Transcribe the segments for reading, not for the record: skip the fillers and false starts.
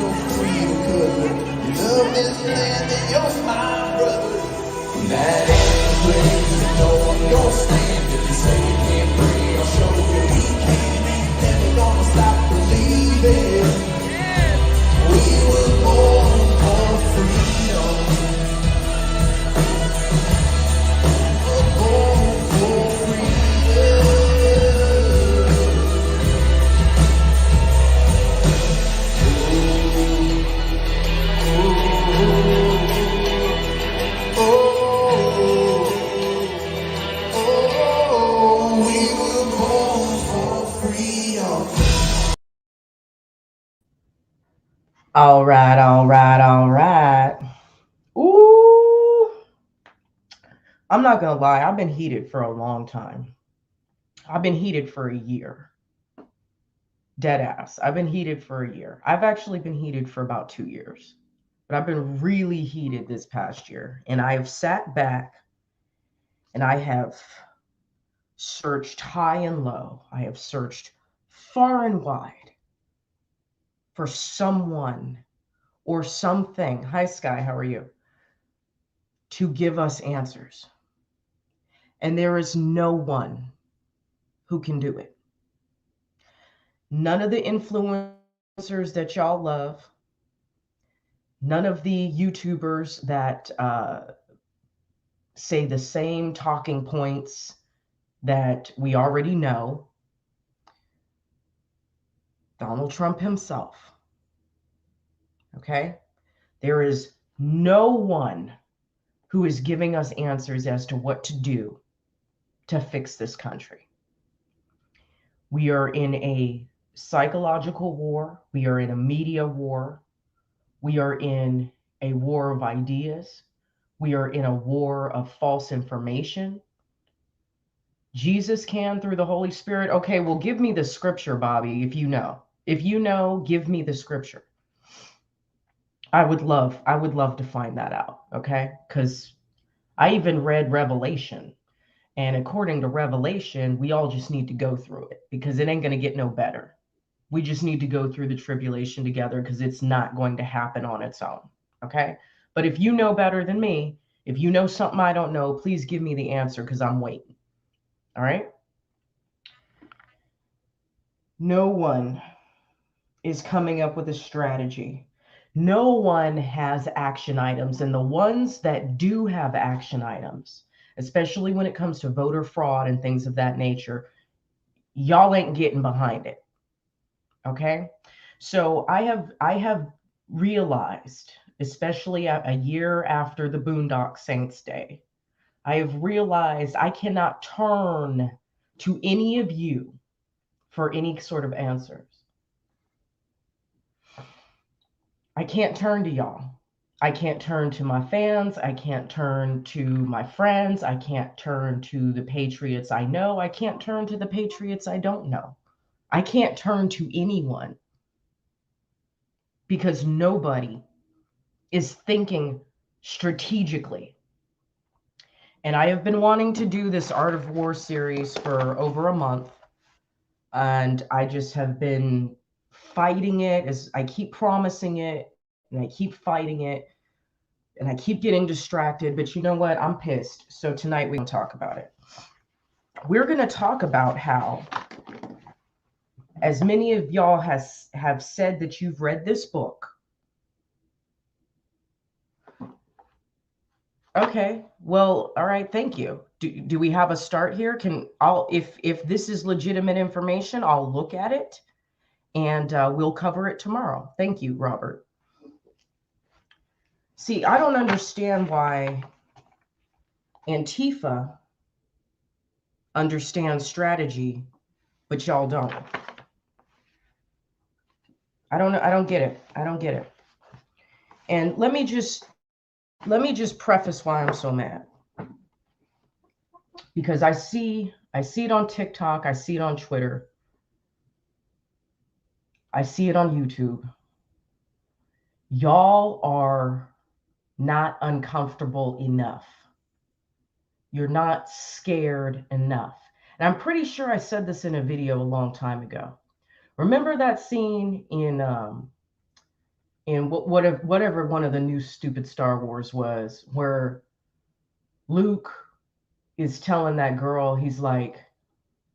your freedom, cousin. You love this land and you're my brother. That ain't where you know I'm gonna stand. If you say you can't breathe, I'll show you we can. Ain't never gonna stop believing. We were born for freedom. We were born for freedom. All right, all right, all right. Ooh. I'm not going to lie. I've been heated for a long time. I've been heated for a year. Dead ass. I've been heated for a year. I've actually been heated for about 2 years. But I've been really heated this past year. And I have sat back and I have searched high and low. I have searched far and wide for someone or something. Hi, Sky. How are you? To give us answers. And there is no one who can do it. None of the influencers that y'all love, none of the YouTubers that say the same talking points that we already know, Donald Trump himself. Okay? There is no one who is giving us answers as to what to do to fix this country. We are in a psychological war. We are in a media war. We are in a war of ideas. We are in a war of false information. Jesus can through the Holy Spirit. Okay, well, give me the scripture, Bobby, if you know. If you know, give me the scripture. I would love to find that out, okay? Because I even read Revelation. And according to Revelation, we all just need to go through it because it ain't going to get no better. We just need to go through the tribulation together because it's not going to happen on its own, okay? But if you know better than me, if you know something I don't know, please give me the answer because I'm waiting, all right? No one is coming up with a strategy. No one has action items, and the ones that do have action items, especially when it comes to voter fraud and things of that nature, y'all ain't getting behind it. Okay? So I have realized, especially a year after the Boondock Saints Day, I have realized I cannot turn to any of you for any sort of answers. I can't turn to y'all. I can't turn to my fans. I can't turn to my friends. I can't turn to the patriots I know. I can't turn to the patriots I don't know. I can't turn to anyone because nobody is thinking strategically. And I have been wanting to do this Art of War series for over a month. And I just have been fighting it as I keep promising it and I keep fighting it and I keep getting distracted. But you know what? I'm pissed. So tonight we're going to talk about it. We're going to talk about how, as many of y'all have said that you've read this book. Okay, well, all right, thank you. Do we have a start here? If this is legitimate information, I'll look at it and we'll cover it tomorrow. Thank you, Robert. See, I don't understand why Antifa understands strategy, but y'all don't. I don't get it. I don't get it. And let me just preface why I'm so mad. Because I see it on TikTok, I see it on Twitter, I see it on YouTube. Y'all are not uncomfortable enough. You're not scared enough. And I'm pretty sure I said this in a video a long time ago. Remember that scene in in whatever one of the new stupid Star Wars was, where Luke is telling that girl, he's like,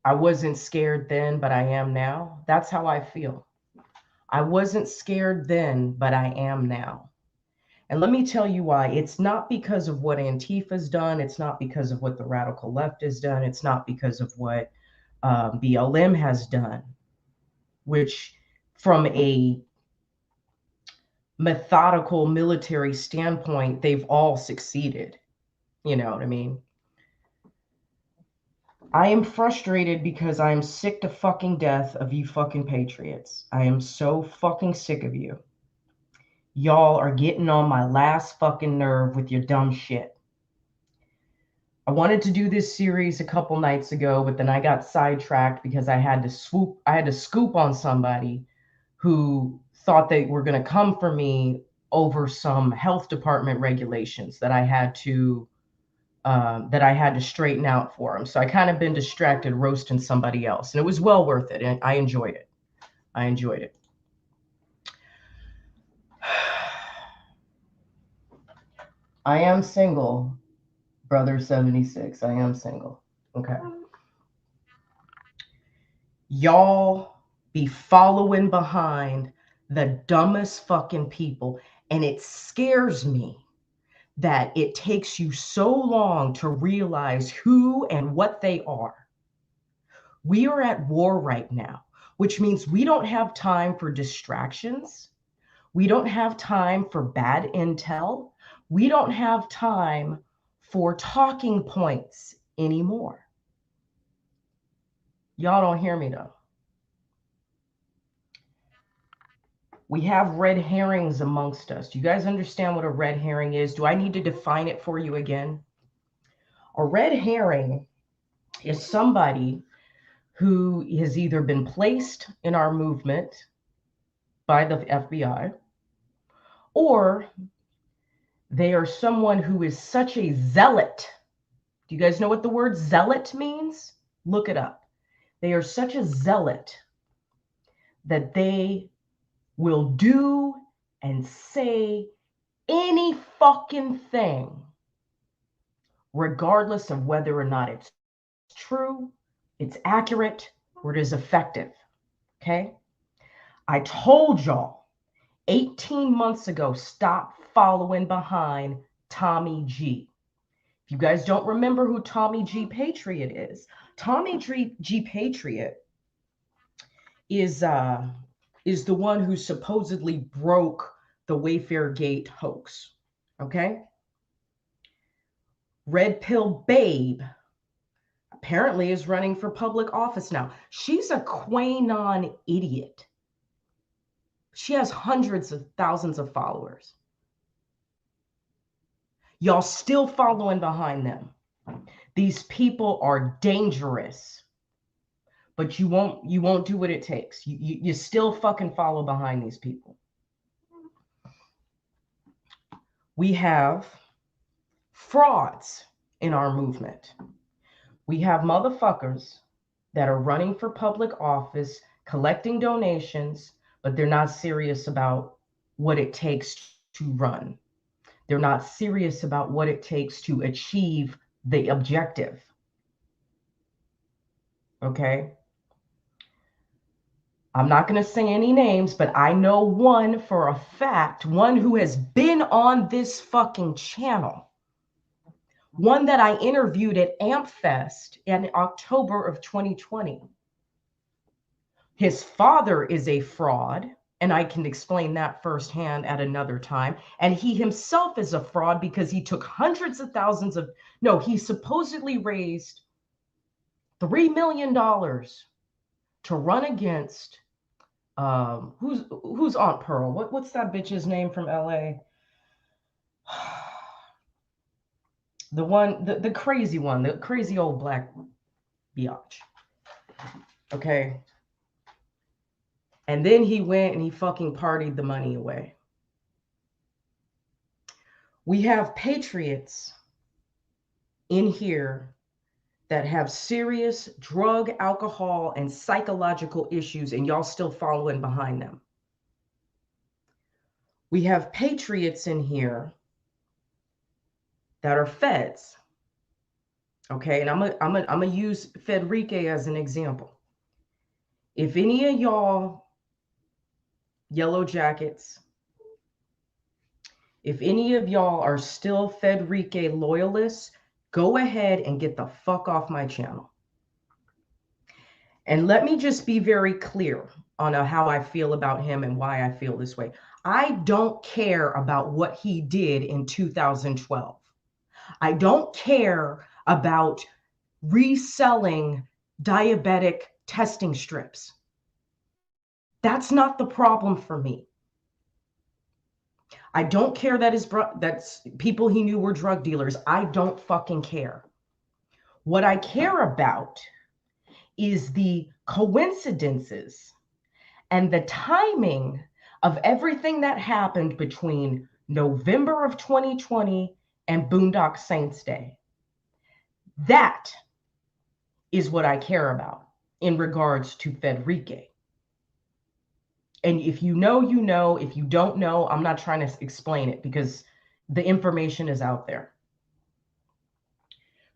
I wasn't scared then, but I am now. That's how I feel. I wasn't scared then, but I am now. And let me tell you why. It's not because of what Antifa's done. It's not because of what the radical left has done. It's not because of what BLM has done, which from a methodical military standpoint, they've all succeeded. You know what I mean? I am frustrated because I am sick to fucking death of you fucking patriots. I am so fucking sick of you. Y'all are getting on my last fucking nerve with your dumb shit. I wanted to do this series a couple nights ago, but then I got sidetracked because I had to scoop on somebody who thought they were going to come for me over some health department regulations that I had to straighten out for them. So I kind of been distracted roasting somebody else, and it was well worth it. And I enjoyed it. I enjoyed it. I am single, brother 76. I am single. Okay. Y'all be following behind the dumbest fucking people. And it scares me that it takes you so long to realize who and what they are. We are at war right now, which means we don't have time for distractions. We don't have time for bad intel. We don't have time for talking points anymore. Y'all don't hear me though. We have red herrings amongst us. Do you guys understand what a red herring is? Do I need to define it for you again? A red herring is somebody who has either been placed in our movement by the FBI, or they are someone who is such a zealot. Do you guys know what the word zealot means? Look it up. They are such a zealot that they will do and say any fucking thing, regardless of whether or not it's true, it's accurate, or it is effective. Okay? I told y'all 18 months ago, stop following behind Tommy G. If you guys don't remember who Tommy G. Patriot is, Tommy G. Patriot is the one who supposedly broke the Wayfair Gate hoax. Okay? Red Pill Babe apparently is running for public office now. She's a QAnon idiot. She has hundreds of thousands of followers. Y'all still following behind them. These people are dangerous, but you won't do what it takes. You still fucking follow behind these people. We have frauds in our movement. We have motherfuckers that are running for public office, collecting donations, but they're not serious about what it takes to run. They're not serious about what it takes to achieve the objective. Okay? I'm not going to say any names, but I know one for a fact, one who has been on this fucking channel. One that I interviewed at AmpFest in October of 2020. His father is a fraud, and I can explain that firsthand at another time. And he himself is a fraud because he took hundreds of thousands of, no, he supposedly raised $3 million to run against, who's Aunt Pearl? What's that bitch's name from LA? The one, the crazy one, the crazy old black biatch. Okay. And then he went and he fucking partied the money away. We have patriots in here that have serious drug, alcohol, and psychological issues, and y'all still following behind them. We have patriots in here that are feds. Okay, and I'm gonna use Federica as an example. If any of y'all yellow jackets, if any of y'all are still Federica loyalists, go ahead and get the fuck off my channel. And let me just be very clear on how I feel about him and why I feel this way. I don't care about what he did in 2012. I don't care about reselling diabetic testing strips. That's not the problem for me. I don't care that that's people he knew were drug dealers. I don't fucking care. What I care about is the coincidences and the timing of everything that happened between November of 2020 and Boondock Saints Day. That is what I care about in regards to Federica. And if you know, you know. If you don't know, I'm not trying to explain it because the information is out there.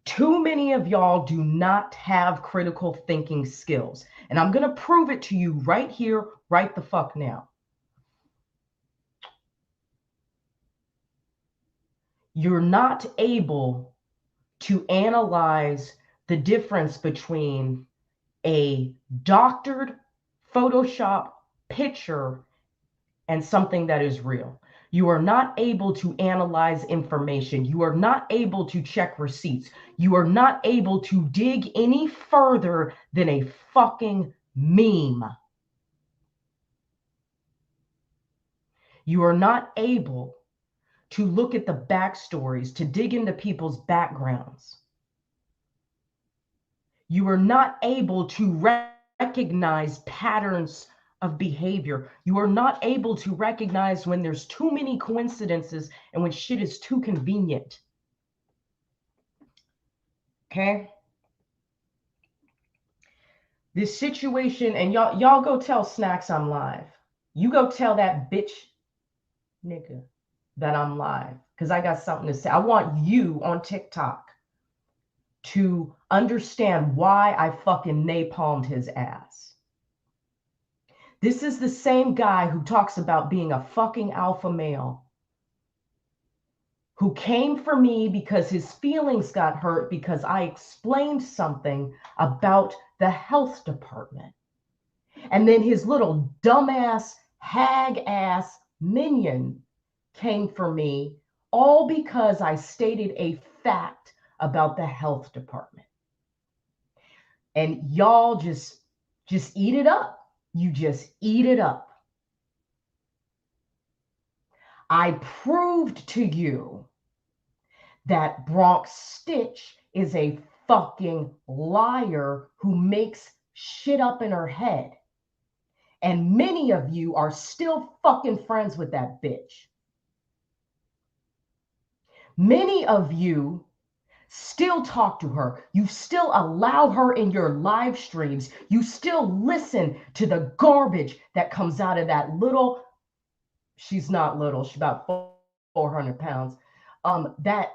Too many of y'all do not have critical thinking skills. And I'm going to prove it to you right here, right the fuck now. You're not able to analyze the difference between a doctored Photoshop picture and something that is real. You are not able to analyze information. You are not able to check receipts. You are not able to dig any further than a fucking meme. You are not able to look at the backstories, to dig into people's backgrounds. You are not able to recognize patterns of behavior. You are not able to recognize when there's too many coincidences and when shit is too convenient. Okay? This situation, and y'all go tell Snacks I'm live. You go tell that bitch nigga that I'm live, because I got something to say. I want you on TikTok to understand why I fucking napalmed his ass. This is the same guy who talks about being a fucking alpha male, who came for me because his feelings got hurt because I explained something about the health department. And then his little dumbass, hag-ass minion came for me all because I stated a fact about the health department. And y'all just eat it up. You just eat it up. I proved to you that Bronx Stitch is a fucking liar who makes shit up in her head. And many of you are still fucking friends with that bitch. Many of you still talk to her. You still allow her in your live streams. You still listen to the garbage that comes out of that little, she's not little, she's about 400 pounds. That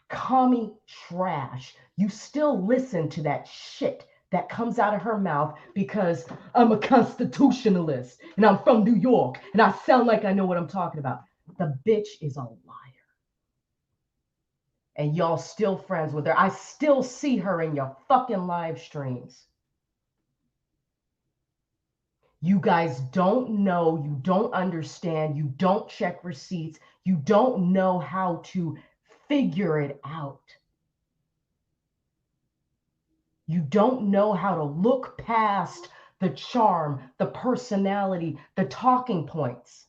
commie trash. You still listen to that shit that comes out of her mouth because I'm a constitutionalist and I'm from New York and I sound like I know what I'm talking about. The bitch is a liar. And y'all still friends with her. I still see her in your fucking live streams. You guys don't know, you don't understand, you don't check receipts, you don't know how to figure it out. You don't know how to look past the charm, the personality, the talking points.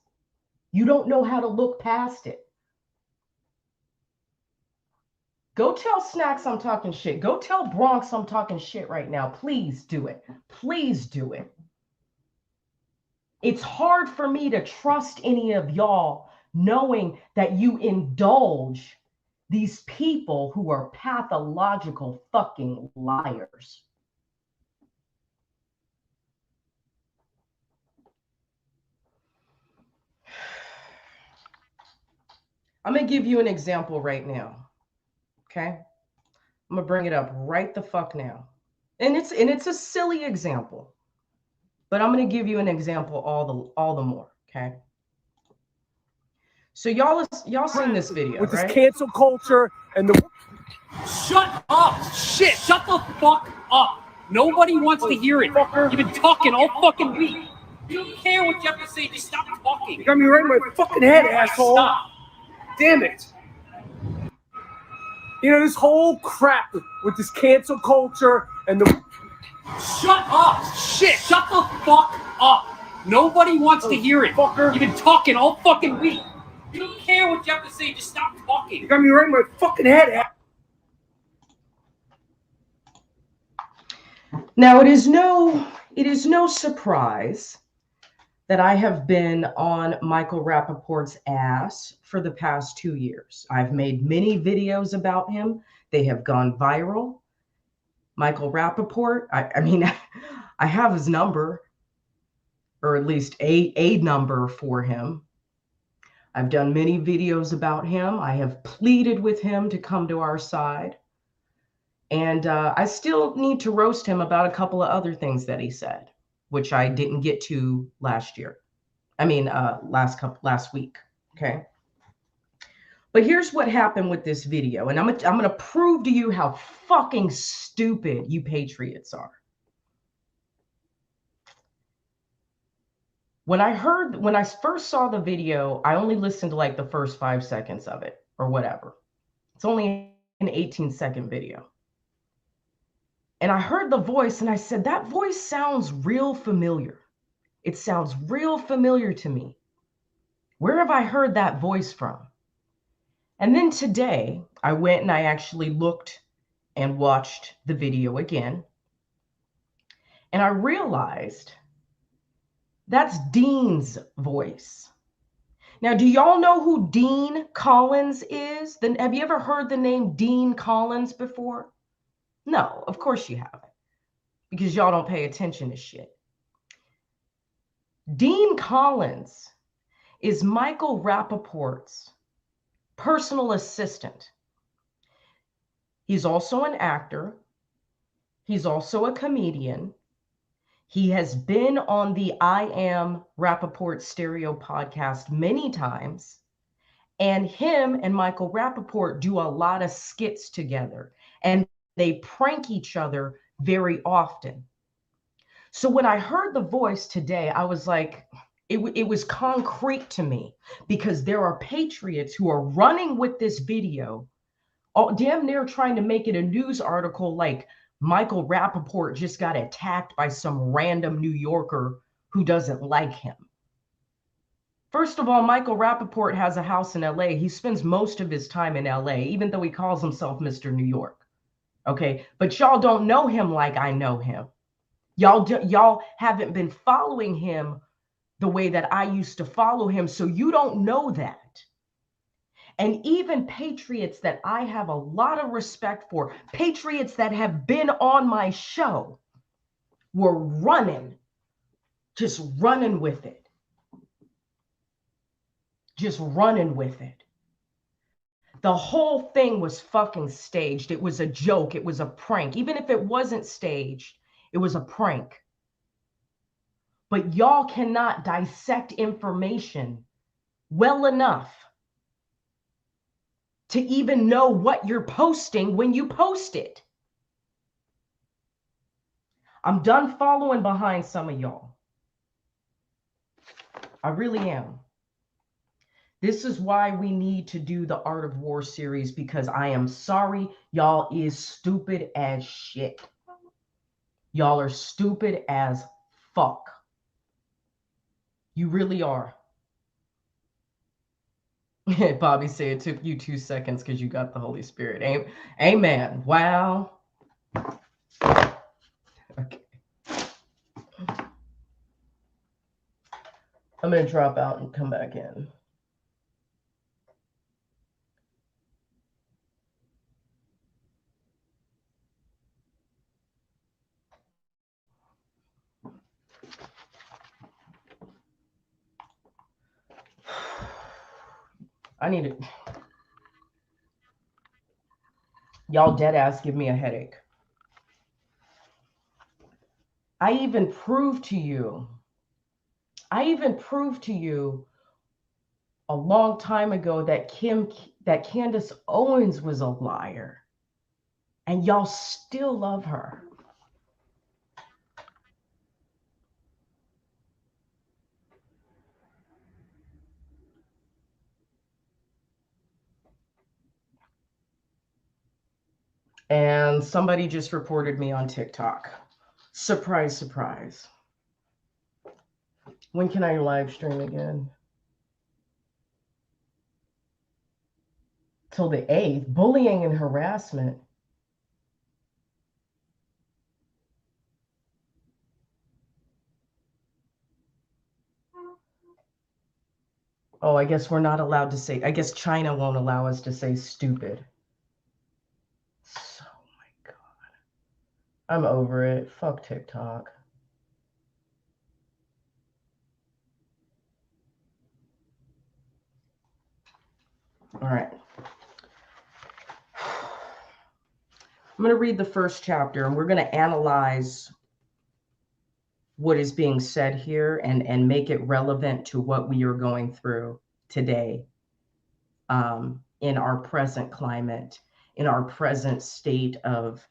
You don't know how to look past it. Go tell Snacks I'm talking shit. Go tell Bronx I'm talking shit right now. Please do it. Please do it. It's hard for me to trust any of y'all knowing that you indulge these people who are pathological fucking liars. I'm going to give you an example right now. Okay? I'm going to bring it up right the fuck now. And it's a silly example. But I'm going to give you an example all the more, okay? So y'all seen this video, with right? this cancel culture and the shut up, shit, shut the fuck up. Nobody wants to hear it. Fucker. You've been talking all fucking week. You don't care what you have to say. Just stop talking. You got me right in my fucking head, asshole. Stop. Damn it. You know, this whole crap with this cancel culture and the shut up, shit, shut the fuck up. Nobody wants to hear it. Fucker. You've been talking all fucking week. You don't care what you have to say. Just stop talking. You got me right in my fucking head. Now it is no surprise that I have been on Michael Rappaport's ass for the past 2 years. I've made many videos about him. They have gone viral. Michael Rappaport, I mean, I have his number, or at least a number for him. I've done many videos about him. I have pleaded with him to come to our side. And I still need to roast him about a couple of other things that he said, which I didn't get to last year. I mean, last week. Okay. But here's what happened with this video. And I'm going to prove to you how fucking stupid you patriots are. When I first saw the video, I only listened to like the first 5 seconds of it or whatever. It's only an 18-second video. And I heard the voice and I said, that voice sounds real familiar. It sounds real familiar to me. Where have I heard that voice from? And then today I went and I actually looked and watched the video again. And I realized that's Dean's voice. Now, do y'all know who Dean Collins is? Then have you ever heard the name Dean Collins before? No, of course you haven't, because y'all don't pay attention to shit. Dean Collins is Michael Rappaport's personal assistant. He's also an actor. He's also a comedian. He has been on the I Am Rappaport Stereo podcast many times. And him and Michael Rappaport do a lot of skits together. And they prank each other very often. So when I heard the voice today, I was like, it was concrete to me, because there are patriots who are running with this video, damn near trying to make it a news article like Michael Rappaport just got attacked by some random New Yorker who doesn't like him. First of all, Michael Rappaport has a house in LA. He spends most of his time in LA, even though he calls himself Mr. New York. Okay, but y'all don't know him like I know him. Y'all haven't been following him the way that I used to follow him, so you don't know that. And even patriots that I have a lot of respect for, patriots that have been on my show, were running, just running with it. Just running with it. The whole thing was fucking staged. It was a joke. It was a prank. Even if it wasn't staged, it was a prank. But y'all cannot dissect information well enough to even know what you're posting when you post it. I'm done following behind some of y'all. I really am. This is why we need to do the Art of War series, because I am sorry, y'all is stupid as shit. Y'all are stupid as fuck. You really are. Bobby said it took you 2 seconds because you got the Holy Spirit. Amen. Wow. Okay. I'm going to drop out and come back in. I need it. Y'all dead ass give me a headache. I even proved to you a long time ago that Candace Owens was a liar. And y'all still love her. And somebody just reported me on TikTok. Surprise, surprise. When can I live stream again? Till the 8th. Bullying and harassment. Oh, I guess we're not allowed to say, I guess China won't allow us to say stupid. Oh my God. I'm over it. Fuck TikTok. All right. I'm going to read the first chapter and we're going to analyze what is being said here and make it relevant to what we are going through today in our present climate, in our present state of,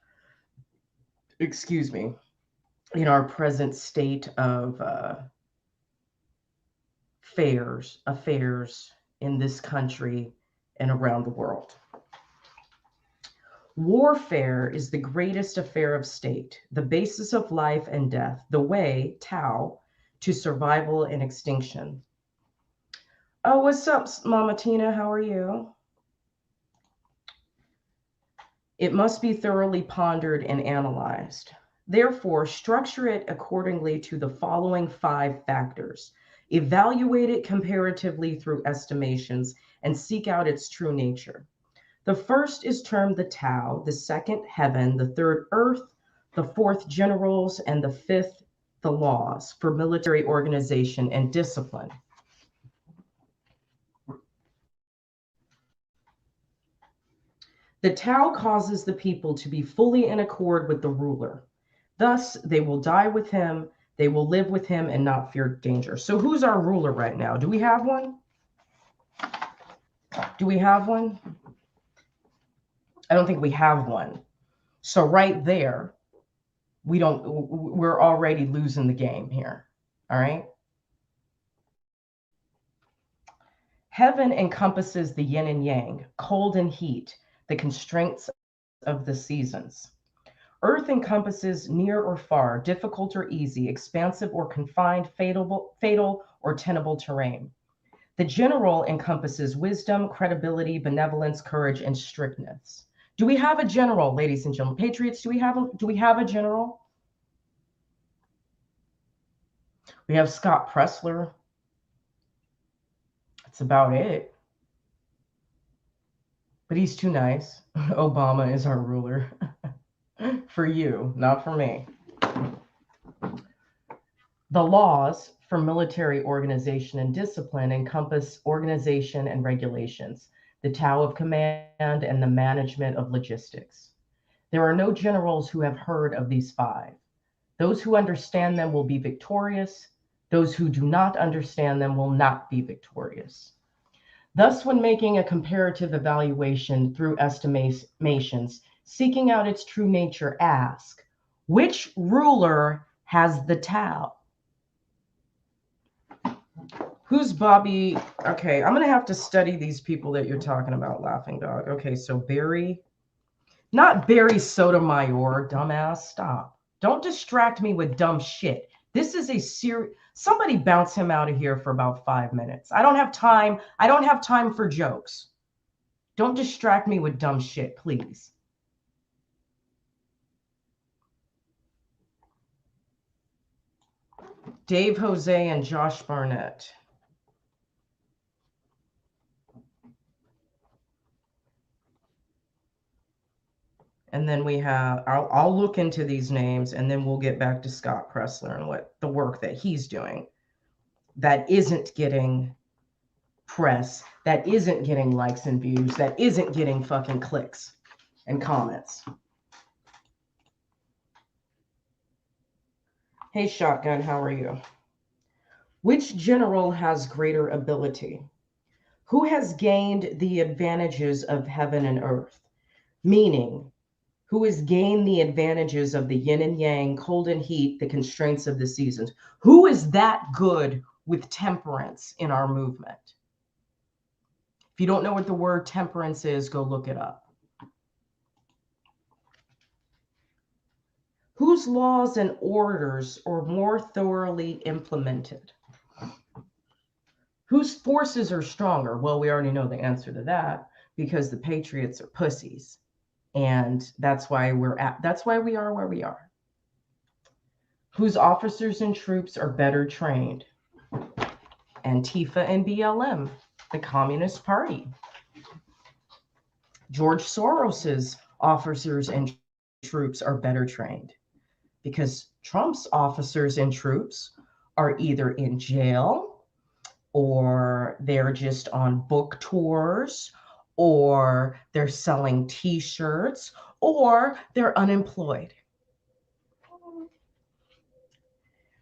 in our present state of affairs in this country and around the world. Warfare is the greatest affair of state, the basis of life and death, the way, Tao, to survival and extinction. Oh, what's up, Mama Tina? How are you? It must be thoroughly pondered and analyzed. Therefore, structure it accordingly to the following 5 factors. Evaluate it comparatively through estimations and seek out its true nature. The first is termed the Tao, the second heaven, the third earth, the fourth generals, and the fifth the laws for military organization and discipline. The Tao causes the people to be fully in accord with the ruler. Thus, they will die with him, they will live with him and not fear danger. So who's our ruler right now? Do we have one? Do we have one? I don't think we have one. So right there, we're already losing the game here. All right. Heaven encompasses the yin and yang, cold and heat, the constraints of the seasons. Earth encompasses near or far, difficult or easy, expansive or confined, fatal or tenable terrain. The general encompasses wisdom, credibility, benevolence, courage, and strictness. Do we have a general, ladies and gentlemen? Patriots, do we have a general? We have Scott Pressler. That's about it. But he's too nice. Obama is our ruler. For you, not for me. The laws for military organization and discipline encompass organization and regulations, the Tao of command, and the management of logistics. There are no generals who have heard of these 5. Those who understand them will be victorious. Those who do not understand them will not be victorious. Thus, when making a comparative evaluation through estimations, seeking out its true nature, ask, which ruler has the Tao? Who's Bobby? Okay, I'm going to have to study these people that you're talking about, Laughing Dog. Okay, so Barry, not Barry Sotomayor, dumbass. Stop. Don't distract me with dumb shit. This is a serious. Somebody bounce him out of here for about 5 minutes. I don't have time. I don't have time for jokes. Don't distract me with dumb shit, please. Dave Jose and Josh Barnett. And then we have, I'll look into these names and then we'll get back to Scott Pressler and what the work that he's doing that isn't getting press, that isn't getting likes and views, that isn't getting fucking clicks and comments. Hey, Shotgun, how are you? Which general has greater ability? Who has gained the advantages of heaven and earth? Meaning, who has gained the advantages of the yin and yang, cold and heat, the constraints of the seasons? Who is that good with temperance in our movement? If you don't know what the word temperance is, go look it up. Whose laws and orders are more thoroughly implemented? Whose forces are stronger? Well, we already know the answer to that, because the patriots are pussies. And that's why we are where we are. Whose officers and troops are better trained? Antifa and BLM, the Communist Party. George Soros's officers and troops are better trained, because Trump's officers and troops are either in jail, or they're just on book tours, or they're selling t-shirts, or they're unemployed.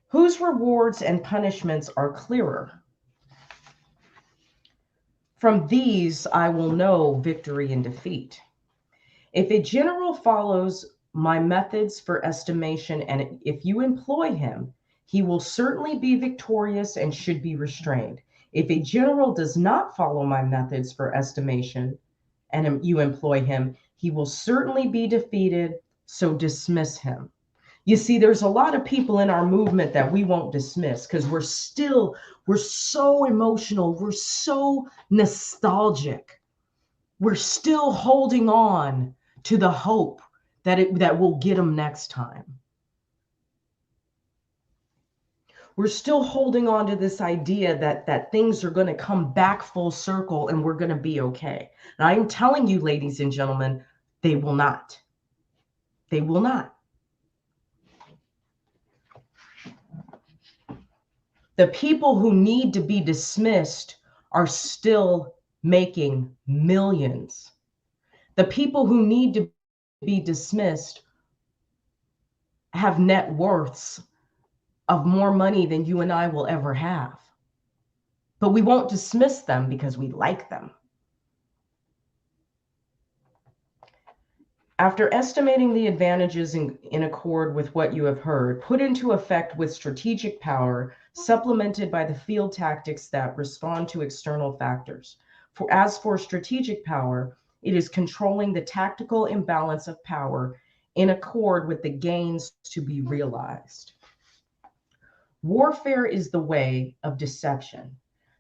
Whose rewards and punishments are clearer? From these, I will know victory and defeat. If a general follows my methods for estimation, and if you employ him, he will certainly be victorious and should be restrained. If a general does not follow my methods for estimation, and you employ him, he will certainly be defeated, so dismiss him. You see, there's a lot of people in our movement that we won't dismiss, because we're so emotional, we're so nostalgic. We're still holding on to the hope that we'll get them next time. We're still holding on to this idea that things are going to come back full circle and we're going to be okay. And I'm telling you, ladies and gentlemen, they will not. They will not. The people who need to be dismissed are still making millions. The people who need to be dismissed have net worths of more money than you and I will ever have. But we won't dismiss them because we like them. After estimating the advantages in accord with what you have heard, put into effect with strategic power, supplemented by the field tactics that respond to external factors. As for strategic power, it is controlling the tactical imbalance of power in accord with the gains to be realized. Warfare is the way of deception.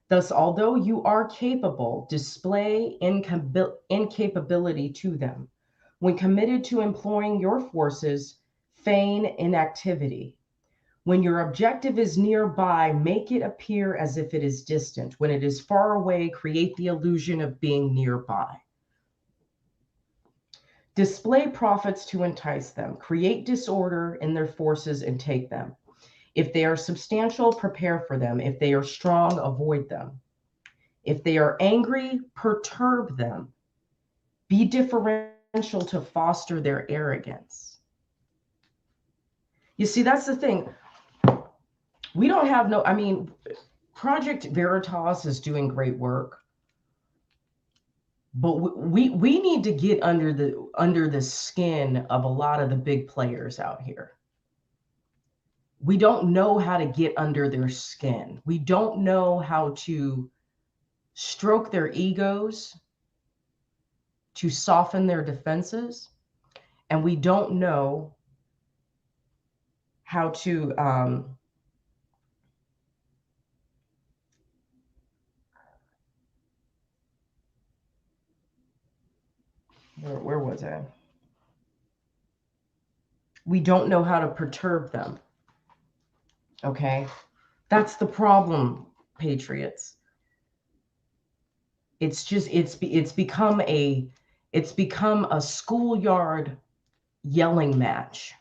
Thus, although you are capable, display incapability to them. When committed to employing your forces, feign inactivity. When your objective is nearby, make it appear as if it is distant. When it is far away, create the illusion of being nearby. Display profits to entice them. Create disorder in their forces and take them. If they are substantial, prepare for them. If they are strong, avoid them. If they are angry, perturb them. Be differential to foster their arrogance. You see, that's the thing. We don't have Project Veritas is doing great work, but we need to get under the skin of a lot of the big players out here. We don't know how to get under their skin. We don't know how to stroke their egos, to soften their defenses, and we don't know how to where was I? We don't know how to perturb them. Okay, that's the problem, patriots. It's just it's become a schoolyard yelling match.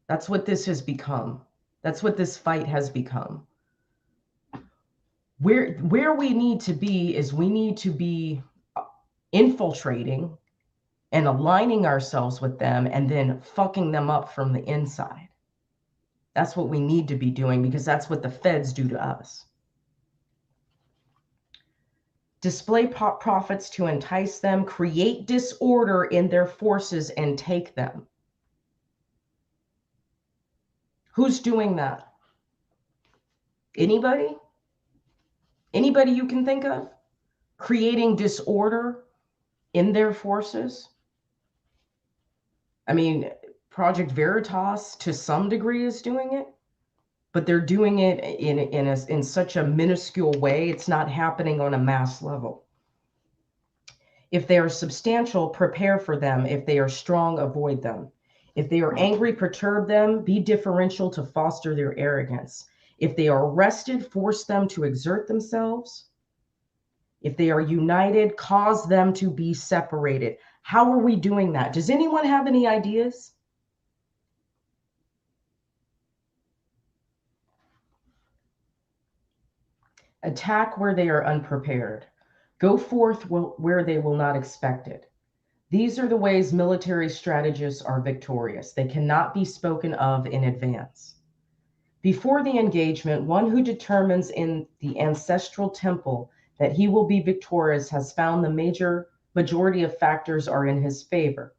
That's what this has become. That's what this fight has become. Where we need to be is we need to be infiltrating and aligning ourselves with them and then fucking them up from the inside. That's what we need to be doing, because that's what the feds do to us. Display profits to entice them, create disorder in their forces, and take them. Who's doing that? Anybody? Anybody you can think of? Creating disorder in their forces? I mean, Project Veritas to some degree is doing it, but they're doing it in such a minuscule way. It's not happening on a mass level. If they are substantial, prepare for them. If they are strong, avoid them. If they are angry, perturb them. Be differential to foster their arrogance. If they are arrested, force them to exert themselves. If they are united, cause them to be separated. How are we doing that? Does anyone have any ideas? Attack where they are unprepared. Go forth where they will not expect it. These are the ways military strategists are victorious. They cannot be spoken of in advance. Before the engagement, one who determines in the ancestral temple that he will be victorious has found the majority of factors are in his favor.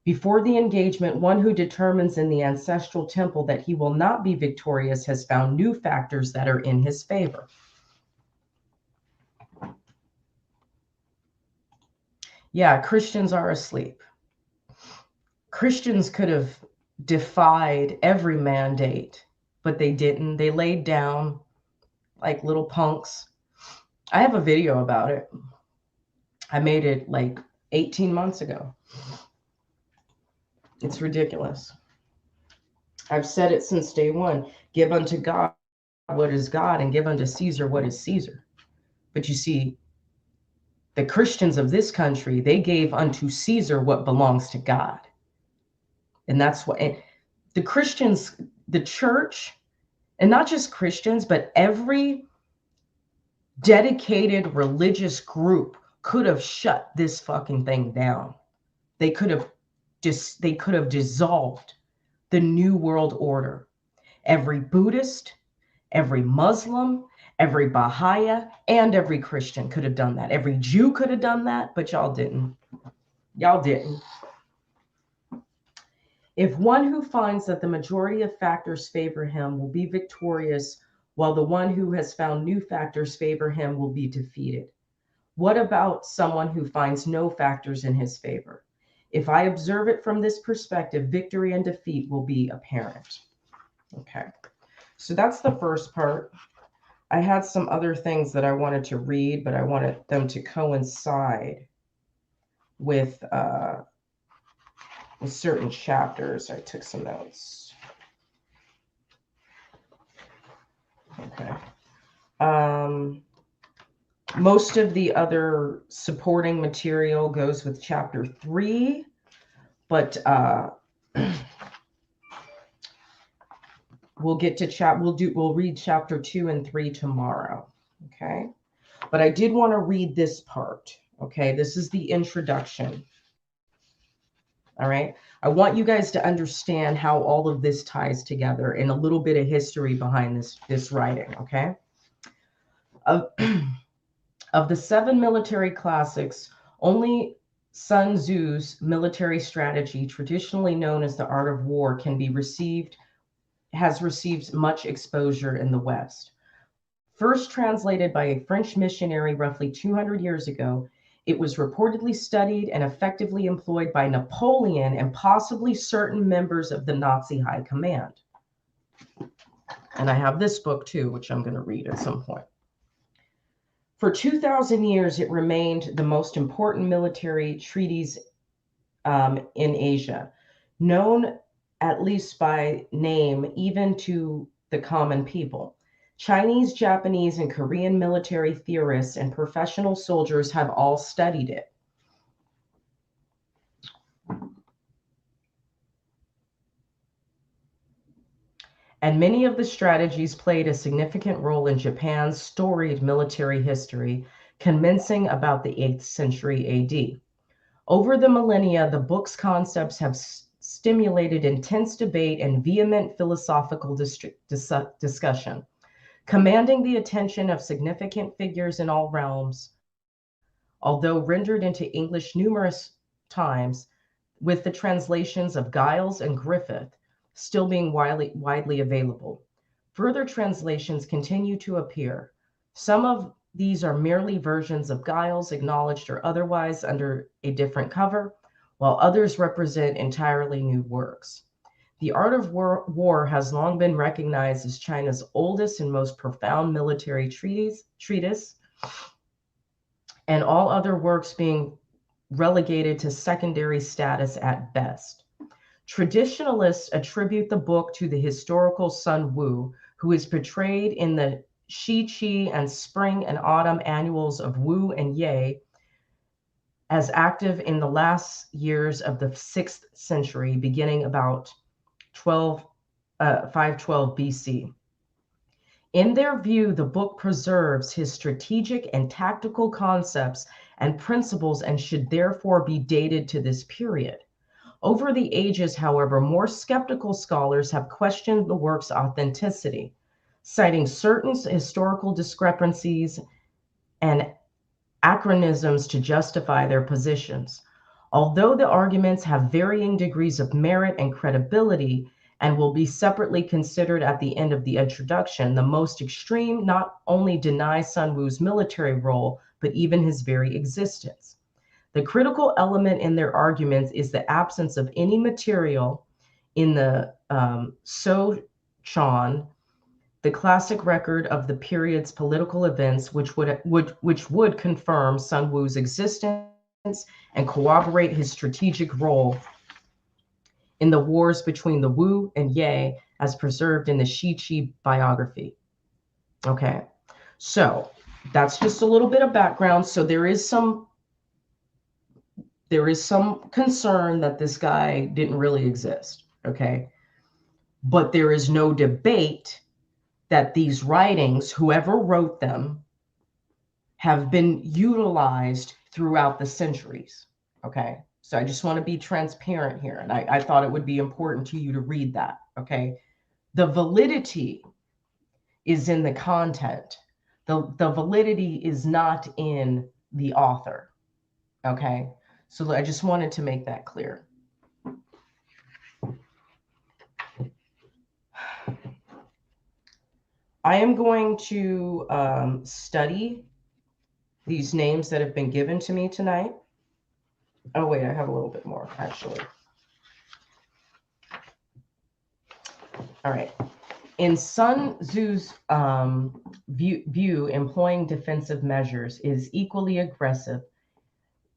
Before the engagement, one who determines in the ancestral temple that he will not be victorious has found new factors that are in his favor. Yeah, Christians are asleep. Christians could have defied every mandate, but they didn't. They laid down like little punks. I have a video about it. I made it like 18 months ago. It's ridiculous. I've said it since day one. Give unto God what is God, and give unto Caesar what is Caesar. But you see, the Christians of this country, they gave unto Caesar what belongs to God. And that's what the Christians, the church, and not just Christians, but every dedicated religious group could have shut this fucking thing down. They could have dissolved the New World Order. Every Buddhist, every Muslim, every Baha'i, and every Christian could have done that. Every Jew could have done that, but y'all didn't. Y'all didn't. If one who finds that the majority of factors favor him will be victorious, while the one who has found new factors favor him will be defeated. What about someone who finds no factors in his favor? If I observe it from this perspective, victory and defeat will be apparent. Okay, so that's the first part. I had some other things that I wanted to read, but I wanted them to coincide with certain chapters. I took some notes. Okay. Most of the other supporting material goes with chapter 3, but we'll get to we'll read chapter 2 and 3 tomorrow. Okay. But I did want to read this part. Okay. This is the introduction. All right. I want you guys to understand how all of this ties together and a little bit of history behind this writing. Okay. Of the 7 military classics, only Sun Tzu's military strategy, traditionally known as the art of war, has received much exposure in the West. First translated by a French missionary roughly 200 years ago, it was reportedly studied and effectively employed by Napoleon and possibly certain members of the Nazi High Command. And I have this book too, which I'm going to read at some point. For 2,000 years, it remained the most important military treatise in Asia, known at least by name even to the common people. Chinese, Japanese, and Korean military theorists and professional soldiers have all studied it. And many of the strategies played a significant role in Japan's storied military history, commencing about the 8th century AD. Over the millennia, the book's concepts have stimulated intense debate and vehement philosophical discussion, commanding the attention of significant figures in all realms. Although rendered into English numerous times, with the translations of Giles and Griffith still being widely available. Further translations continue to appear. Some of these are merely versions of Giles, acknowledged or otherwise under a different cover, while others represent entirely new works. The Art of War has long been recognized as China's oldest and most profound military treatise, and all other works being relegated to secondary status at best. Traditionalists attribute the book to the historical Sun Wu, who is portrayed in the Shi-Chi and Spring and Autumn annuals of Wu and Ye as active in the last years of the 6th century, beginning about 512 BC. In their view, the book preserves his strategic and tactical concepts and principles and should therefore be dated to this period. Over the ages, however, more skeptical scholars have questioned the work's authenticity, citing certain historical discrepancies and anachronisms to justify their positions. Although the arguments have varying degrees of merit and credibility and will be separately considered at the end of the introduction, the most extreme not only deny Sun Wu's military role, but even his very existence. The critical element in their arguments is the absence of any material in the So-Chan, the classic record of the period's political events, which would confirm Sun Wu's existence and corroborate his strategic role in the wars between the Wu and Ye, as preserved in the Shi-Chi biography. Okay, so that's just a little bit of background. So there is some concern that this guy didn't really exist, okay? But there is no debate that these writings, whoever wrote them, have been utilized throughout the centuries, okay? So I just want to be transparent here, and I thought it would be important to you to read that, okay? The validity is in the content. The validity is not in the author, okay? So I just wanted to make that clear. I am going to study these names that have been given to me tonight. Oh, wait, I have a little bit more, actually. All right. In Sun Tzu's view, employing defensive measures is equally aggressive,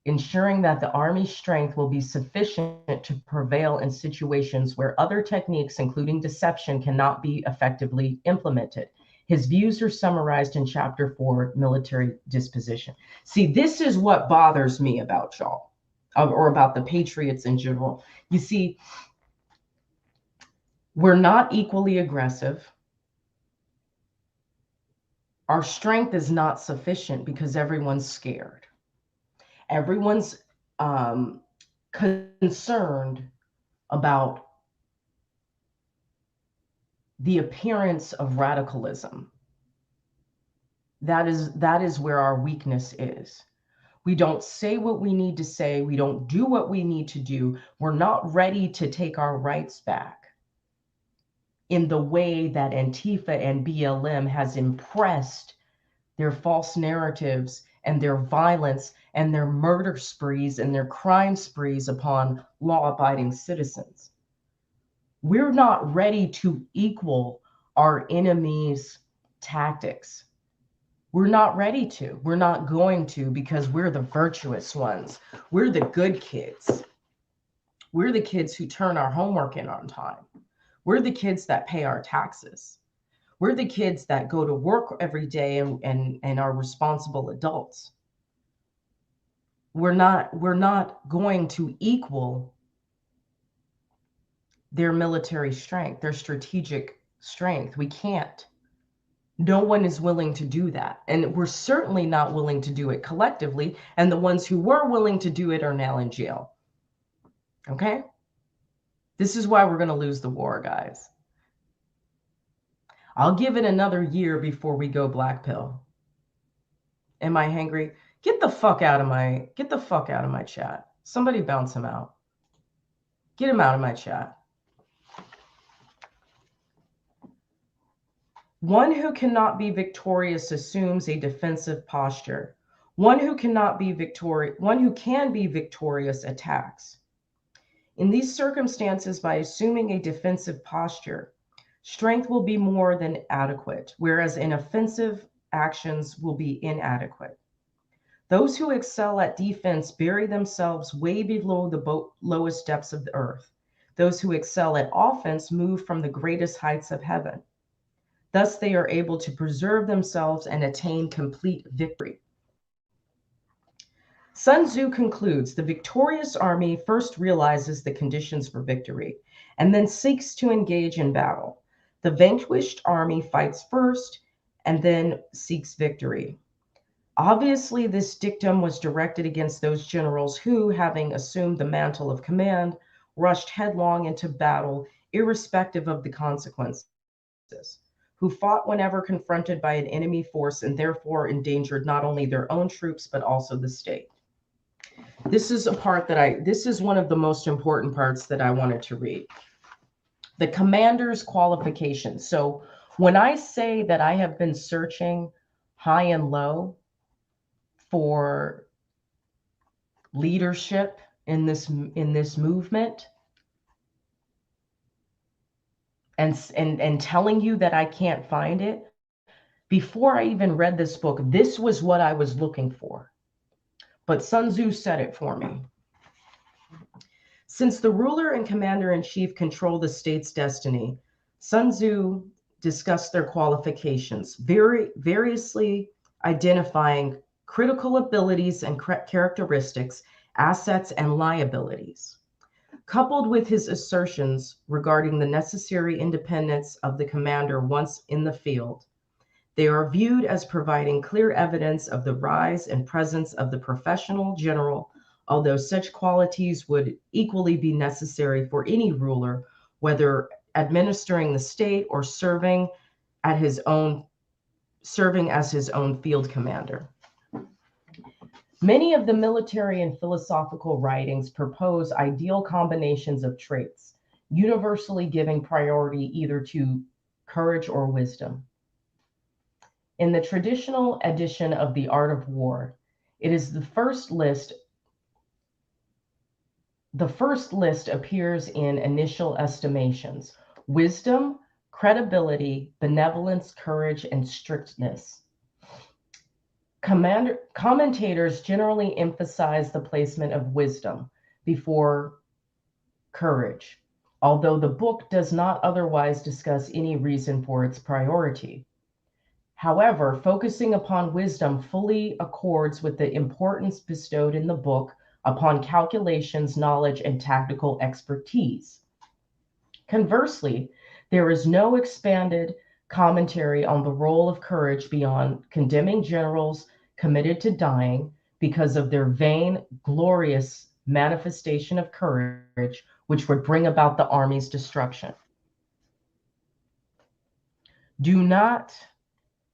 ensuring that the army's strength will be sufficient to prevail in situations where other techniques, including deception, cannot be effectively implemented. His views are summarized in Chapter 4, Military Disposition. See, this is what bothers me about y'all, or about the Patriots in general. You see, we're not equally aggressive. Our strength is not sufficient because everyone's scared. Everyone's concerned about the appearance of radicalism. That is where our weakness is. We don't say what we need to say. We don't do what we need to do. We're not ready to take our rights back in the way that Antifa and BLM has impressed their false narratives and their violence and their murder sprees and their crime sprees upon law-abiding citizens. We're not ready to equal our enemies' tactics. We're not ready to. We're not going to, because we're the virtuous ones. We're the good kids. We're the kids who turn our homework in on time. We're the kids that pay our taxes. We're the kids that go to work every day and are responsible adults. We're not going to equal their military strength, their strategic strength. We can't. No one is willing to do that. And we're certainly not willing to do it collectively. And the ones who were willing to do it are now in jail. Okay? This is why we're going to lose the war, guys. I'll give it another year before we go black pill. Am I hangry? Get the fuck out of my chat. Somebody bounce him out. Get him out of my chat. One who cannot be victorious assumes a defensive posture. One who can be victorious attacks. In these circumstances, by assuming a defensive posture, strength will be more than adequate, whereas in offensive actions will be inadequate. Those who excel at defense bury themselves way below the lowest depths of the earth. Those who excel at offense move from the greatest heights of heaven. Thus, they are able to preserve themselves and attain complete victory. Sun Tzu concludes the victorious army first realizes the conditions for victory and then seeks to engage in battle. The vanquished army fights first and then seeks victory. Obviously, this dictum was directed against those generals who, having assumed the mantle of command, rushed headlong into battle, irrespective of the consequences, who fought whenever confronted by an enemy force and therefore endangered not only their own troops, but also the state. This is a part this is one of the most important parts that I wanted to read. The commander's qualifications. So when I say that I have been searching high and low for leadership in this movement, and telling you that I can't find it, before I even read this book, this was what I was looking for. But Sun Tzu said it for me. Since the ruler and commander-in-chief control the state's destiny, Sun Tzu discussed their qualifications, variously identifying critical abilities and characteristics, assets, and liabilities. Coupled with his assertions regarding the necessary independence of the commander once in the field, they are viewed as providing clear evidence of the rise and presence of the professional general, although such qualities would equally be necessary for any ruler, whether administering the state or serving as his own field commander. Many of the military and philosophical writings propose ideal combinations of traits, universally giving priority either to courage or wisdom. In the traditional edition of The Art of War, it is the first list. The first list appears in initial estimations: wisdom, credibility, benevolence, courage, and strictness. Commentators generally emphasize the placement of wisdom before courage, although the book does not otherwise discuss any reason for its priority. However, focusing upon wisdom fully accords with the importance bestowed in the book upon calculations, knowledge, and tactical expertise. Conversely, there is no expanded commentary on the role of courage beyond condemning generals committed to dying because of their vain, glorious manifestation of courage, which would bring about the army's destruction. Do not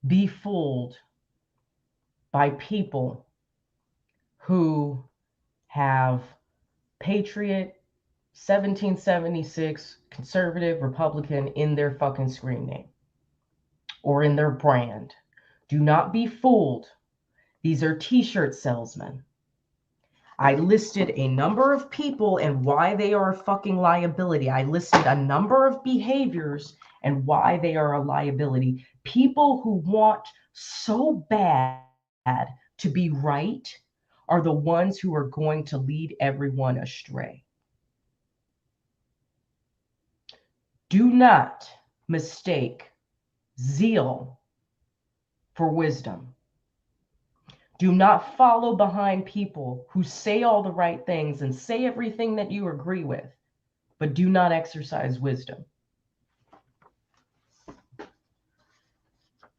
be fooled by people who have Patriot, 1776, conservative, Republican in their fucking screen name or in their brand. Do not be fooled. These are t-shirt salesmen. I listed a number of people and why they are a fucking liability. I listed a number of behaviors and why they are a liability. People who want so bad to be right are the ones who are going to lead everyone astray. Do not mistake zeal for wisdom. Do not follow behind people who say all the right things and say everything that you agree with, but do not exercise wisdom.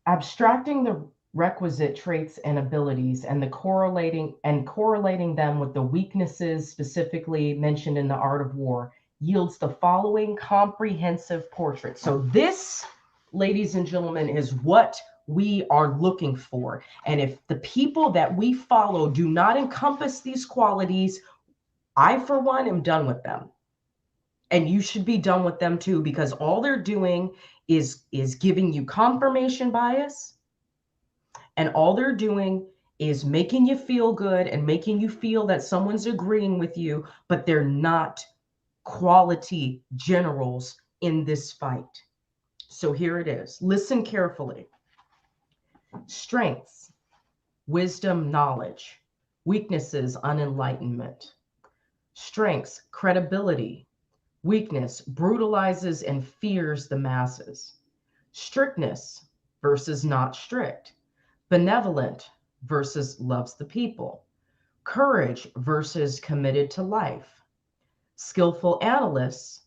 abstracting the requisite traits and abilities and correlating them with the weaknesses specifically mentioned in the Art of War yields the following comprehensive portrait. So this, ladies and gentlemen, is what we are looking for. And if the people that we follow do not encompass these qualities, I, for one, am done with them. And you should be done with them too, because all they're doing is giving you confirmation bias. And all they're doing is making you feel good and making you feel that someone's agreeing with you, but they're not quality generals in this fight. So here it is. Listen carefully. Strengths, wisdom, knowledge. Weaknesses, unenlightenment. Strengths, credibility. Weakness, brutalizes and fears the masses. Strictness versus not strict. Benevolent versus loves the people. Courage versus committed to life. Skillful analysts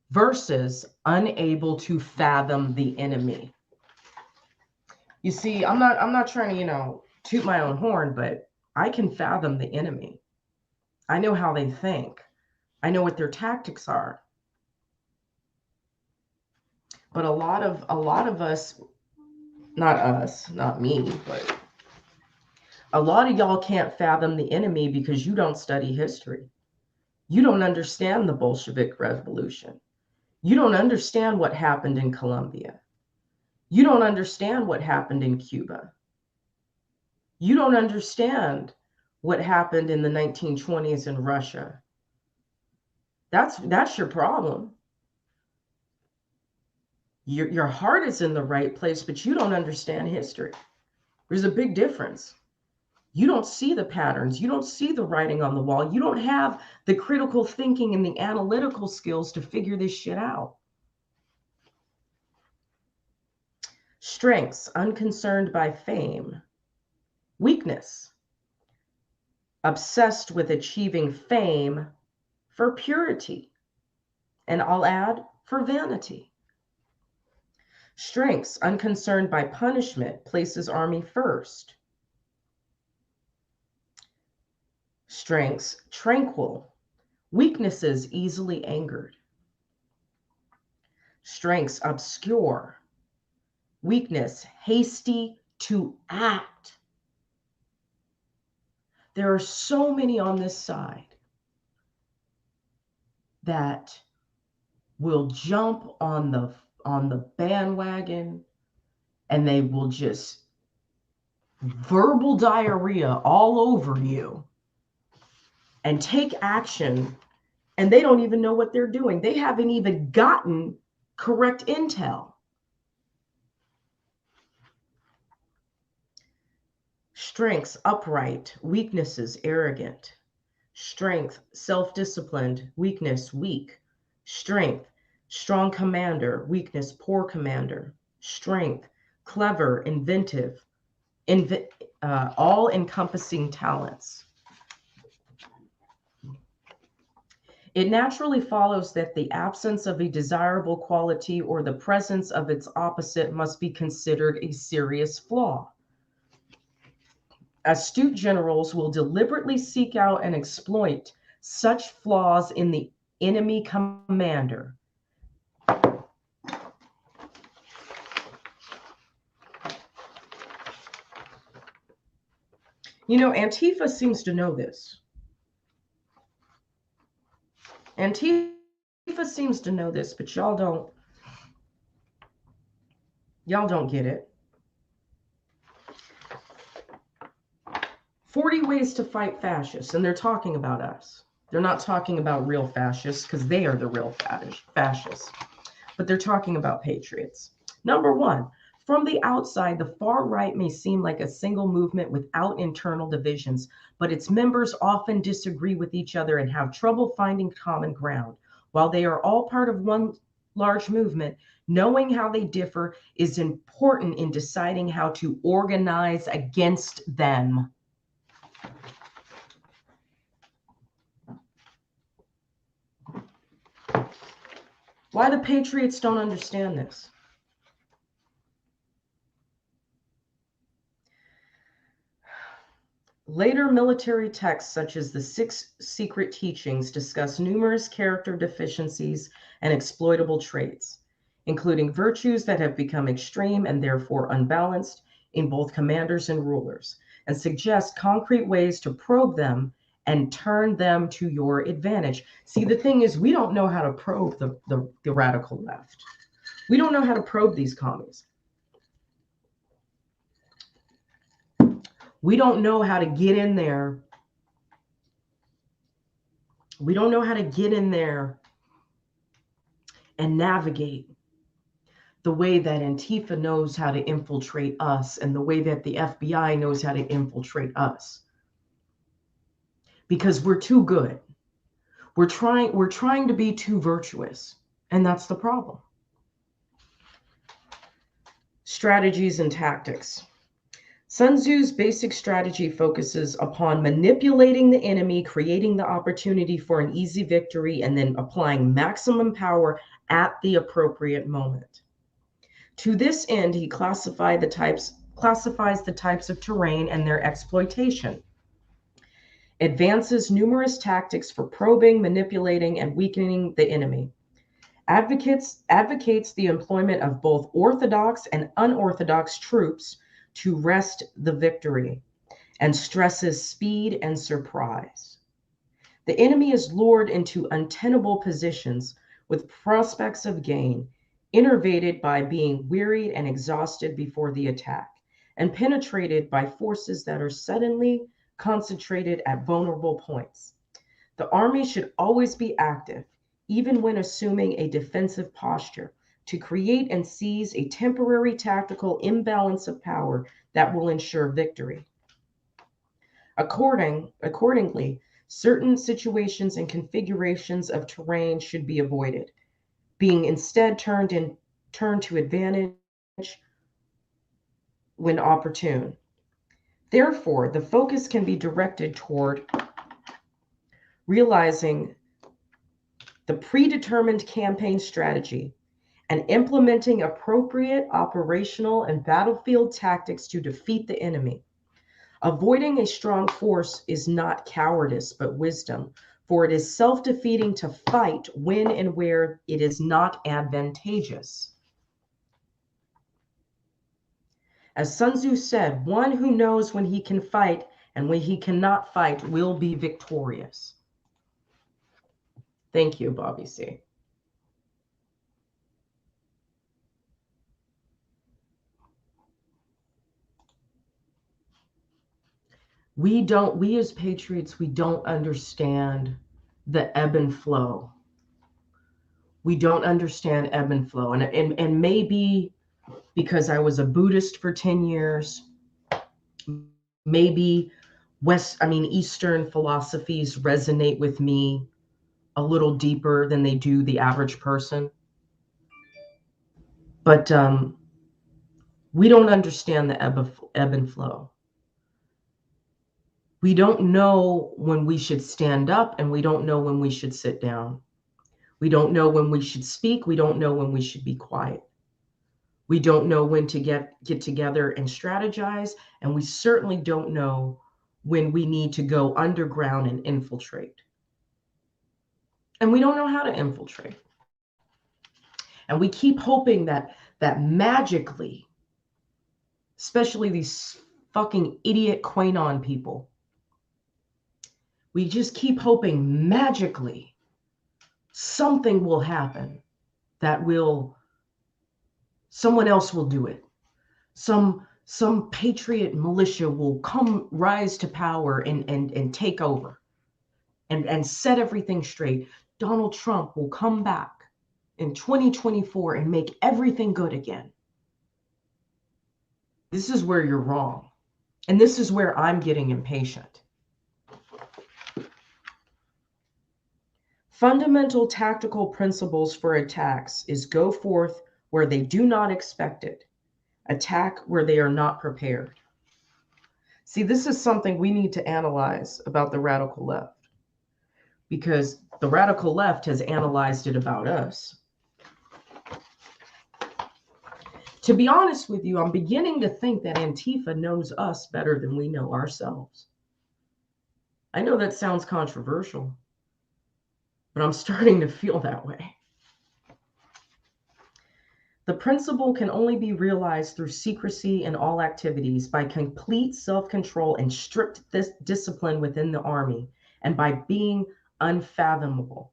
versus unable to fathom the enemy. You see, I'm not trying to, toot my own horn, but I can fathom the enemy. I know how they think. I know what their tactics are. But a lot of us, not us, not me, but a lot of y'all can't fathom the enemy because you don't study history. You don't understand the Bolshevik Revolution. You don't understand what happened in Colombia. You don't understand what happened in Cuba. You don't understand what happened in the 1920s in Russia. That's your problem. Your heart is in the right place, but you don't understand history. There's a big difference. You don't see the patterns. You don't see the writing on the wall. You don't have the critical thinking and the analytical skills to figure this shit out. Strengths, unconcerned by fame. Weakness, obsessed with achieving fame for purity. And I'll add, for vanity. Strengths, unconcerned by punishment, places army first. Strengths, tranquil. Weaknesses, easily angered. Strengths, obscure. Weakness, hasty to act. There are so many on this side that will jump on the bandwagon and they will just verbal diarrhea all over you and take action, and they don't even know what they're doing. They haven't even gotten correct intel. Strengths, upright. Weaknesses, arrogant. Strength, self-disciplined. Weakness, weak. Strength, strong commander. Weakness, poor commander. Strength, clever, inventive. All-encompassing talents. It naturally follows that the absence of a desirable quality or the presence of its opposite must be considered a serious flaw. Astute generals will deliberately seek out and exploit such flaws in the enemy commander. Antifa seems to know this. Antifa seems to know this, but y'all don't get it. 40 ways to fight fascists, and they're talking about us. They're not talking about real fascists because they are the real fascists, but they're talking about patriots. Number 1, from the outside, the far right may seem like a single movement without internal divisions, but its members often disagree with each other and have trouble finding common ground. While they are all part of one large movement, knowing how they differ is important in deciding how to organize against them. Why the patriots don't understand this? Later military texts, such as the Six Secret Teachings, discuss numerous character deficiencies and exploitable traits, including virtues that have become extreme and therefore unbalanced in both commanders and rulers, and suggest concrete ways to probe them and turn them to your advantage. See, the thing is, we don't know how to probe the radical left. We don't know how to probe these commies. We don't know how to get in there. We don't know how to get in there and navigate the way that Antifa knows how to infiltrate us and the way that the FBI knows how to infiltrate us. Because we're too good. We're trying to be too virtuous, and that's the problem. Strategies and tactics. Sun Tzu's basic strategy focuses upon manipulating the enemy, creating the opportunity for an easy victory, and then applying maximum power at the appropriate moment. To this end, he classifies the types of terrain and their exploitation, advances numerous tactics for probing, manipulating, and weakening the enemy, advocates the employment of both orthodox and unorthodox troops to wrest the victory, and stresses speed and surprise. The enemy is lured into untenable positions with prospects of gain, innervated by being wearied and exhausted before the attack, and penetrated by forces that are suddenly concentrated at vulnerable points. The army should always be active, even when assuming a defensive posture, to create and seize a temporary tactical imbalance of power that will ensure victory. Accordingly, certain situations and configurations of terrain should be avoided, being instead turned to advantage when opportune. Therefore, the focus can be directed toward realizing the predetermined campaign strategy and implementing appropriate operational and battlefield tactics to defeat the enemy. Avoiding a strong force is not cowardice, but wisdom, for it is self-defeating to fight when and where it is not advantageous. As Sun Tzu said, one who knows when he can fight and when he cannot fight will be victorious. Thank you, Bobby C. We as patriots, we don't understand the ebb and flow. We don't understand ebb and flow. And maybe because I was a Buddhist for 10 years, maybe Eastern philosophies resonate with me a little deeper than they do the average person. But we don't understand the ebb and flow. We don't know when we should stand up, and we don't know when we should sit down. We don't know when we should speak. We don't know when we should be quiet. We don't know when to get together and strategize, and we certainly don't know when we need to go underground and infiltrate. And we don't know how to infiltrate. And we keep hoping that magically, especially these fucking idiot QAnon people, we just keep hoping magically something will happen that someone else will do it. Some patriot militia will rise to power and take over and set everything straight. Donald Trump will come back in 2024 and make everything good again. This is where you're wrong. And this is where I'm getting impatient. Fundamental tactical principles for attacks is go forth where they do not expect it. Attack where they are not prepared. See, this is something we need to analyze about the radical left, because the radical left has analyzed it about us. To be honest with you, I'm beginning to think that Antifa knows us better than we know ourselves. I know that sounds controversial, but I'm starting to feel that way. The principle can only be realized through secrecy in all activities, by complete self-control and strict discipline within the army, and by being unfathomable.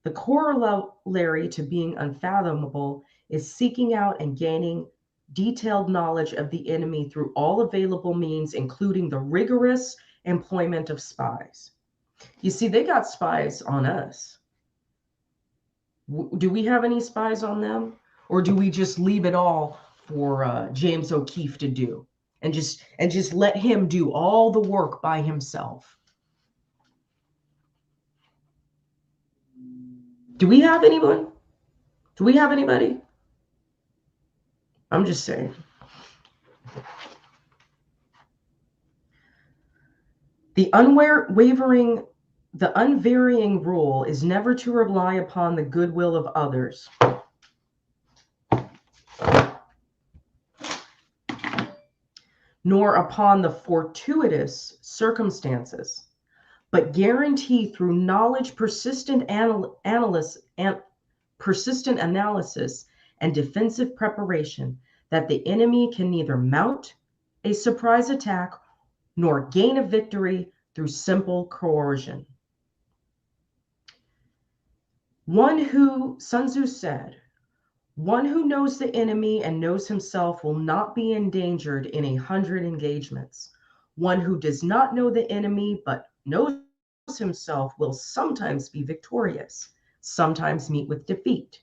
The corollary to being unfathomable is seeking out and gaining detailed knowledge of the enemy through all available means, including the rigorous employment of spies. You see, they got spies on us. Do we have any spies on them? Or do we just leave it all for James O'Keefe to do, and just let him do all the work by himself? Do we have anyone? Do we have anybody? I'm just saying. The unvarying rule is never to rely upon the goodwill of others, nor upon the fortuitous circumstances, but guarantee through knowledge, persistent analysis, and defensive preparation that the enemy can neither mount a surprise attack nor gain a victory through simple coercion. Sun Tzu said, one who knows the enemy and knows himself will not be endangered in 100 engagements. One who does not know the enemy but knows himself will sometimes be victorious, sometimes meet with defeat.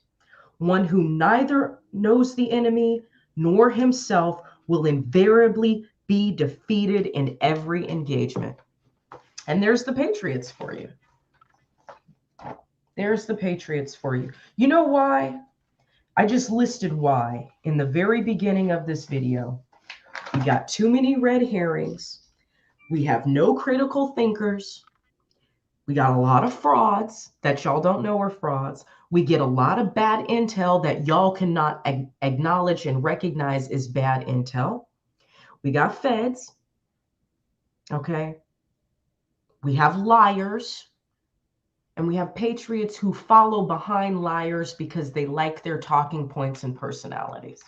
One who neither knows the enemy nor himself will invariably be defeated in every engagement. And there's the Patriots for you. There's the Patriots for you. You know why? I just listed why in the very beginning of this video. We got too many red herrings. We have no critical thinkers. We got a lot of frauds that y'all don't know are frauds. We get a lot of bad intel that y'all cannot acknowledge and recognize as bad intel. We got feds. Okay. We have liars. And we have patriots who follow behind liars because they like their talking points and personalities.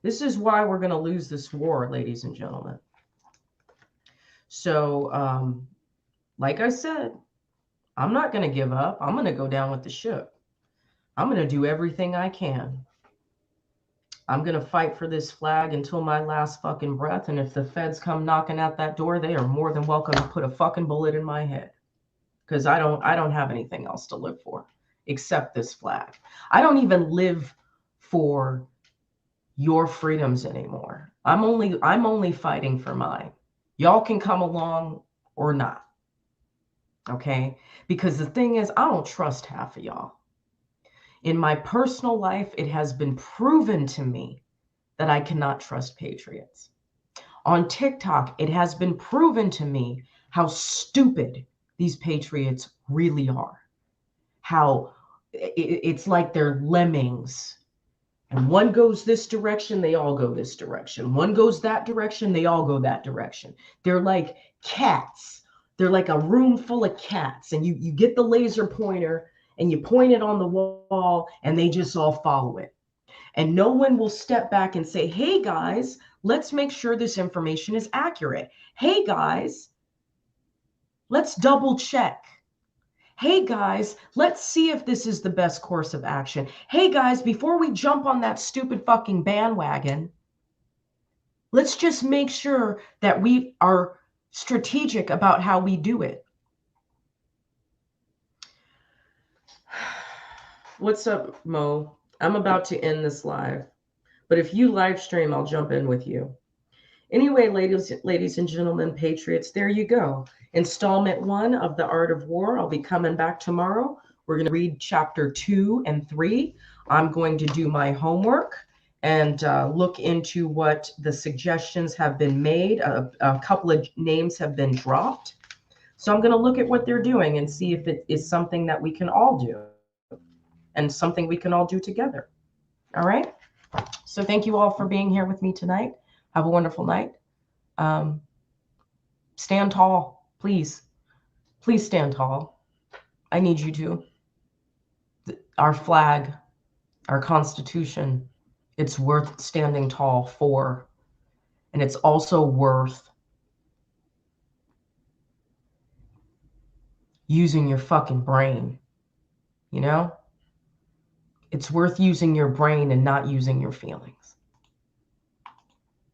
This is why we're going to lose this war, ladies and gentlemen. So, like I said, I'm not going to give up. I'm going to go down with the ship. I'm going to do everything I can. I'm going to fight for this flag until my last fucking breath. And if the feds come knocking at that door, they are more than welcome to put a fucking bullet in my head. Because I don't have anything else to live for except this flag. I don't even live for your freedoms anymore. I'm only fighting for mine. Y'all can come along or not. Okay? Because the thing is, I don't trust half of y'all. In my personal life, it has been proven to me that I cannot trust patriots. On TikTok, it has been proven to me how stupid these patriots really are. How it's like they're lemmings. And one goes this direction, they all go this direction. One goes that direction, they all go that direction. They're like cats. They're like a room full of cats. And you get the laser pointer and you point it on the wall and they just all follow it. And no one will step back and say, hey guys, let's make sure this information is accurate. Hey guys, let's double check. Hey guys, let's see if this is the best course of action. Hey guys, before we jump on that stupid fucking bandwagon, let's just make sure that we are strategic about how we do it. What's up, Mo? I'm about to end this live, but if you live stream, I'll jump in with you. Anyway, ladies and gentlemen, patriots, there you go. Installment 1 of The Art of War. I'll be coming back tomorrow. We're going to read chapter 2 and 3. I'm going to do my homework and look into what the suggestions have been made. A couple of names have been dropped. So I'm going to look at what they're doing and see if it is something that we can all do and something we can all do together. All right. So thank you all for being here with me tonight. Have a wonderful night. Stand tall, please. Please stand tall. I need you to. Our flag, our Constitution, it's worth standing tall for. And it's also worth using your fucking brain, you know? It's worth using your brain and not using your feelings.